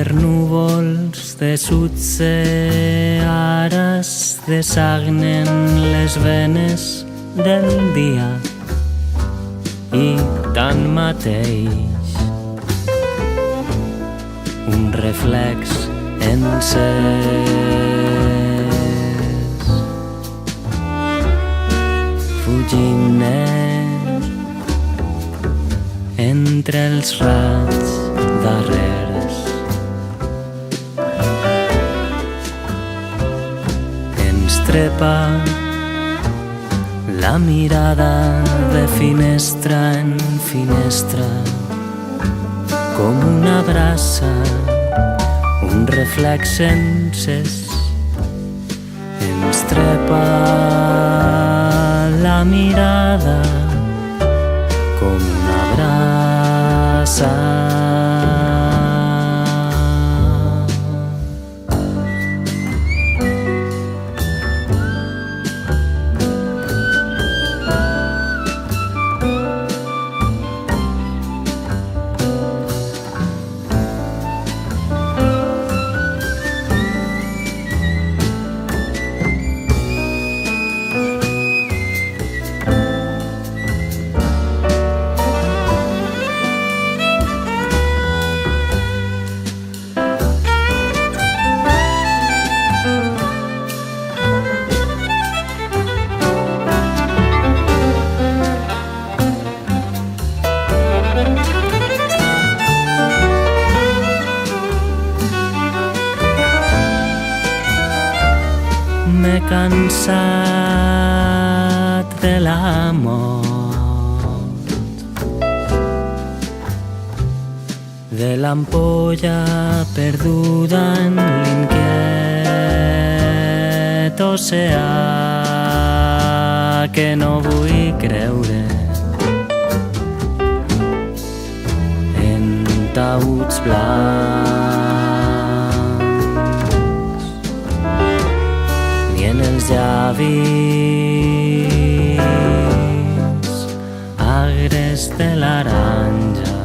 per núvols de sutze ara es desagnen les venes del dia i tanmateix un reflex encès fugint net entre els raigs darrers ens trepa la mirada de finestra en finestra com una brasa, un reflex encès ens trepa la mirada com una brasa. M'he cansat de la mort, de l'ampolla perduda en l'inquiet oceà que no vull creure en taüts blancs ni en els llavis agres de l'aranja.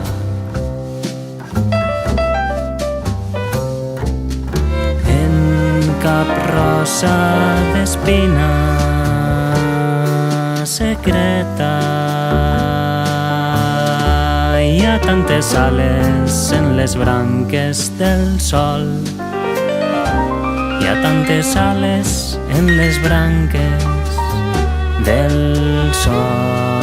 En cap rosa d'espina secreta hi ha tantes ales en les branques del sol. Hi ha tantes ales en les branques del sol.